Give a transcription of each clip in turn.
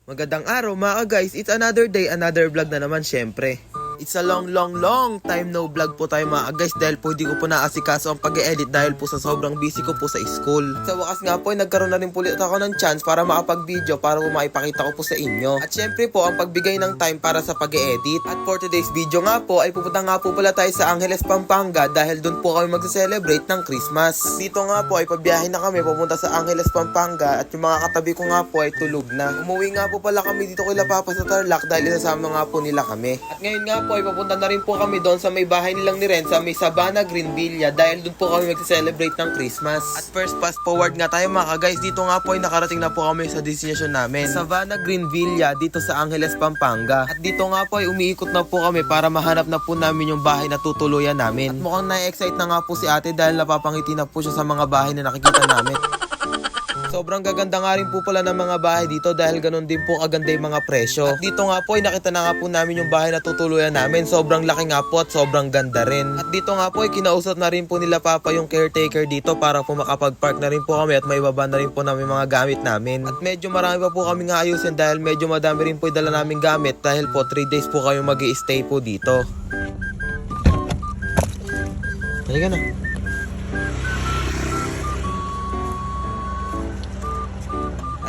Magandang araw mga guys, it's another day, another vlog na naman syempre. It's a long time no vlog po tayo mga guys dahil po hindi ko po naasikaso ang pag-e-edit dahil po sa sobrang busy ko po sa school. Sa wakas nga po ay nagkaroon na rin po ulit ako ng chance para makapag-video para po maipakita ko po sa inyo. At syempre po ang pagbigay ng time para sa pag-e-edit. At for today's video nga po ay pupunta nga po pala tayo sa Angeles, Pampanga dahil doon po kami mag-celebrate ng Christmas. Dito nga po ay pabiyahin na kami pupunta sa Angeles, Pampanga at yung mga katabi ko nga po ay tulog na. Umuwi nga po pala kami dito kila Papa sa Tarlac dahil isasama nga po nila kami. At ngayon nga po ay papunta na rin po kami doon sa may bahay nilang ni Ren sa may Sabana Greenvilla dahil doon po kami mag-celebrate ng Christmas. At first fast forward nga tayo mga guys, dito nga po ay nakarating na po kami sa destination namin, Sabana Greenvilla dito sa Angeles, Pampanga. At dito nga po ay umiikot na po kami para mahanap na po namin yung bahay na tutuluyan namin. At mukhang na-excite na nga po si ate dahil napapangiti na po siya sa mga bahay na nakikita namin. Sobrang gaganda nga rin po pala ng mga bahay dito dahil ganun din po kaganda yung mga presyo. At dito nga po ay nakita na nga po namin yung bahay na tutuluyan namin. Sobrang laki nga po at sobrang ganda rin. At dito nga po ay kinausap na rin po nila Papa yung caretaker dito para po makapag-park na rin po kami at may baba na rin po namin mga gamit namin. At medyo marami pa po kami nga ayusin dahil medyo madami rin po yung dala namin gamit dahil po 3 days po kayo mag-i-stay po dito. Halika na.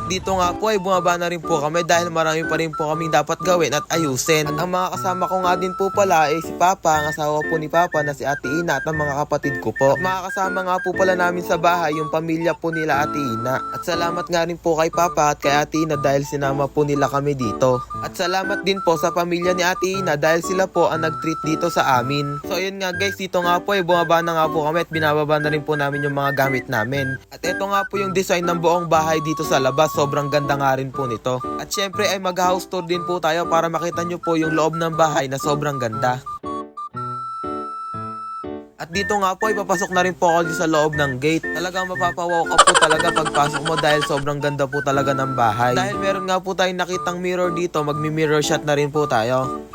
Dito nga po ay bumaba na rin po kami dahil marami pa rin po kaming dapat gawin at ayusin. At ang mga kasama ko nga din po pala ay si Papa, ang asawa po ni Papa na si Ate Ina at ang mga kapatid ko po. At mga kasama nga po pala namin sa bahay yung pamilya po nila Ate Ina. At salamat nga rin po kay Papa at kay Ate Ina dahil sinama po nila kami dito. At salamat din po sa pamilya ni Ate Ina dahil sila po ang nag-treat dito sa amin. So ayun nga guys, dito nga po ay bumaba na nga po kami at binababa na rin po namin yung mga gamit namin. At ito nga po yung design ng buong bahay dito sa labas. Sobrang ganda nga rin po nito. At syempre ay mag-house tour din po tayo para makita nyo po yung loob ng bahay na sobrang ganda. At dito nga po ay papasok na rin po ako sa loob ng gate. Talagang mapapawaw ka po talaga pagpasok mo dahil sobrang ganda po talaga ng bahay. Dahil meron nga po tayong nakitang mirror dito, magmi-mirror shot na rin po tayo.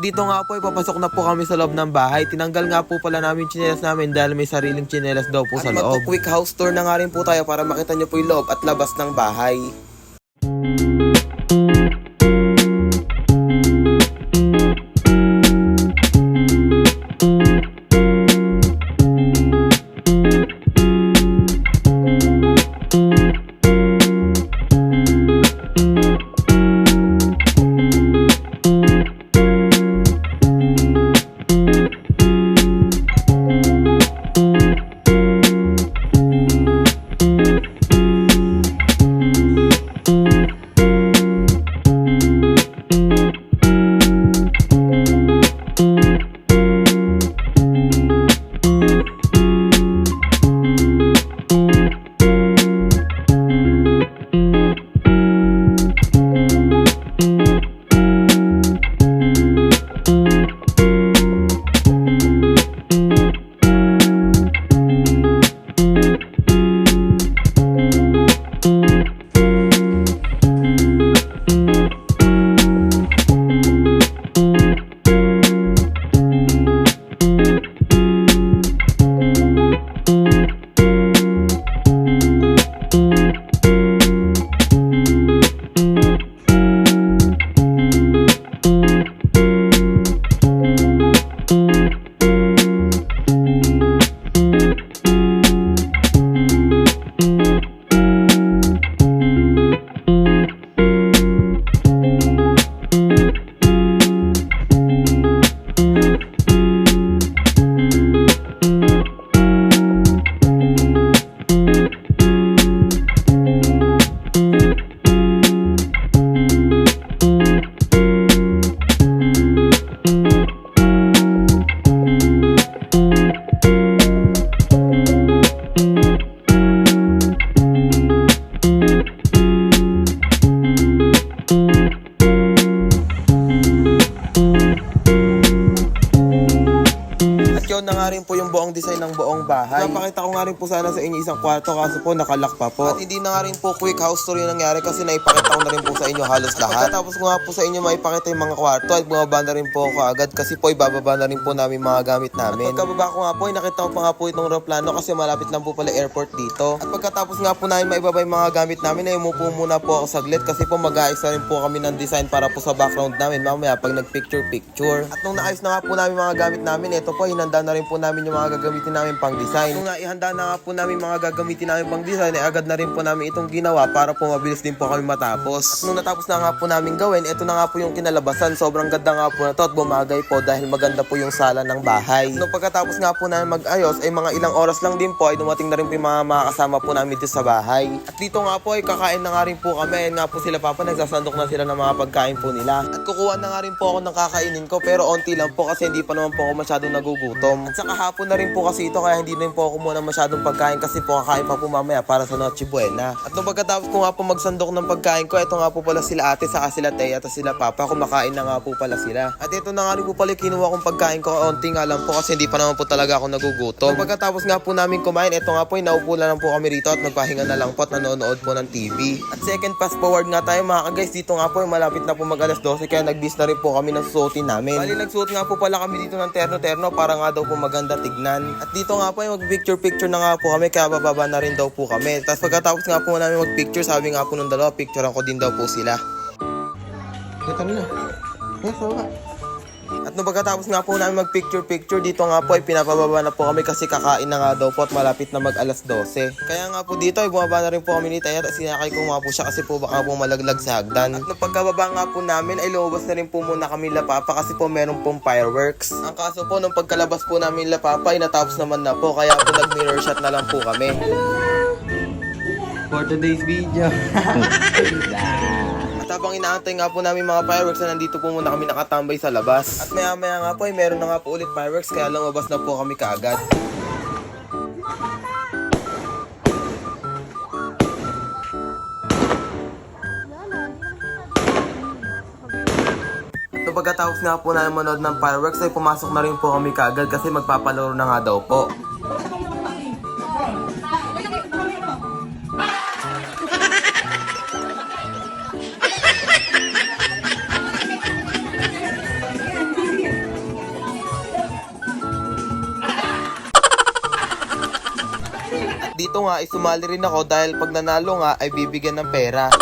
Dito nga po, ipapasok na po kami sa loob ng bahay. Tinanggal nga po pala namin yung tsinelas namin dahil may sariling tsinelas daw po sa loob. At magpo-quick house tour na nga rin po tayo para makita nyo po yung loob at labas ng bahay. Yun na nga rin po yung buong design ng buong bahay. Napakita ko nga nga rin po sana sa inyo isang kwarto kaso po nakalock pa po. At hindi na nga rin po quick house tour yung nangyari kasi naipakita ko na rin po sa inyo halos lahat. At pagkatapos ko nga po sa inyo maipakita yung mga kwarto ay bumaba na rin po ako agad kasi po ibababa na rin po namin mga gamit namin. At pagkababa ko nga po ay nakita ko pa nga po itong aeroplano kasi malapit lang po pala airport dito. At pagkatapos nga po namin maibaba yung mga gamit namin ay umupo muna po ako saglit kasi po mag-aayos na rin po kami ng design para po sa background namin mamaya pag nag-picture. At nung naayos na nga po namin mga gamit namin, ito po hinanda na rin po namin yung mga gagamitin namin pang design. Nung ihanda na nga po namin mga gagamitin namin pang design ay agad na rin po namin itong ginawa para po mabilis din po kami matapos. At nung natapos na nga po namin gawin, ito na nga po yung kinalabasan. Sobrang ganda nga po na to at bumagay po dahil maganda po yung sala ng bahay. Nung pagkatapos nga po namin mag-ayos ay mga ilang oras lang din po ay dumating na rin po yung mga kasama po namin dito sa bahay. At dito nga po ay kakain na nga rin po kami. Ayun nga po sila papa, nagsasandok na sila ng mga pagkain po nila. At kukuha na nga rin po ako ng kakainin ko pero onti lang po kasi hindi pa naman po ako masyadong nagugutom. At saka hapon na rin po kasi ito kaya hindi rin po ako muna masyadong pagkain kasi po kakain pa po mamaya para sa Noche Buena. At nung pagkatapos ko nga po magsandok ng pagkain ko, ito nga po pala sila ate saka sila Teya at sila papa, kumakain na nga po pala sila. At ito na nga rin po pala kinuha kong pagkain ko, onti nga lang po kasi hindi pa naman po talaga ako nagugutom. Nung pagkatapos nga po namin kumain, ito nga po naupo na lang po kami rito at nagpahinga na lang po at nanonood po ng TV. At second fast forward nga tayo mga guys, dito nga po malapit na po mag alas 12 kaya nagbis na rin po kami ng suotin namin. Bali nagsuot nga po pala kami dito ng terno-terno para nga daw po maganda tignan. At dito nga po mag-picture na nga po kami kaya bababa na rin daw po kami. Tapos pagkatapos nga po namin mag-picture, sabi nga po ng dalawa, picturean ko din daw po sila. Ito na. At nung pagkatapos nga po namin mag-picture, dito nga po ay pinapababa na po kami kasi kakain na nga daw po at malapit na mag alas 12. Kaya nga po dito ay bumaba na rin po kami ni Taya at sinakay ko nga po siya kasi po baka po malaglag sa hagdan. At nung pagkababa nga po namin ay lumabas na rin po muna kami lapapa kasi po meron pong fireworks. Ang kaso po nung pagkalabas po namin lapapa ay natapos naman na po kaya po nag-mirror shot na lang po kami. Hello! For today's video. At habang inaantay nga po namin mga fireworks na nandito po muna kami nakatambay sa labas. At maya maya nga po ay meron na nga po ulit fireworks kaya lumabas na po kami kaagad. So pagkatapos nga po na manood ng fireworks ay pumasok na rin po kami kaagad kasi magpapalaro na nga daw po. Dito nga ay sumali rin ako dahil pag nanalo nga ay bibigyan ng pera.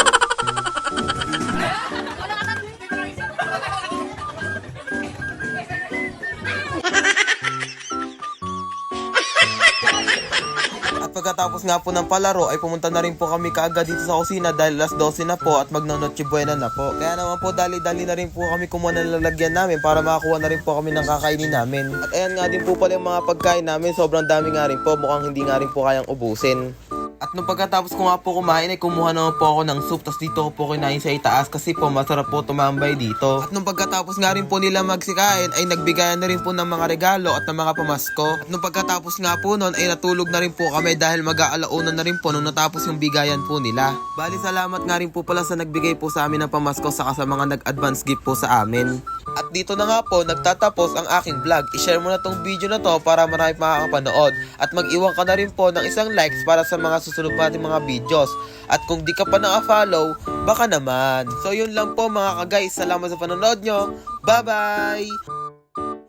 At pagkatapos nga po ng palaro ay pumunta na rin po kami kaagad dito sa kusina dahil alas 12 na po at magno-Noche Buena na po. Kaya naman po dali-dali na rin po kami kumuha ng lalagyan namin para makakuha na rin po kami ng kakainin namin. At ayan nga din po pala yung mga pagkain namin, sobrang dami nga rin po, mukhang hindi nga rin po kayang ubusin. At nung pagkatapos ko nga po kumain ay kumuha naman po ako ng soup tapos dito ko po kinain sa itaas kasi po masarap po tumambay dito. At nung pagkatapos nga rin po nila magsikain ay nagbigayan na rin po ng mga regalo at ng mga pamasko. At nung pagkatapos nga po nun ay natulog na rin po kami dahil mag-aalauna na rin po nung natapos yung bigayan po nila. Bali salamat nga rin po pala sa nagbigay po sa amin ng pamasko saka sa mga nag-advance gift po sa amin. At dito na nga po nagtatapos ang aking vlog. I-share mo na tong video na to para marami makakapanood. At mag-iwan ka na rin po ng isang likes para sa mga susunod pa natin mga videos. At kung di ka pa naka-follow, baka naman. So yun lang po mga ka-guys. Salamat sa panonood nyo. Bye-bye!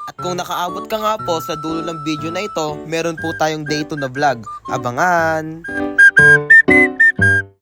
At kung nakaabot ka nga po sa dulo ng video na ito, meron po tayong day 2 na vlog. Abangan!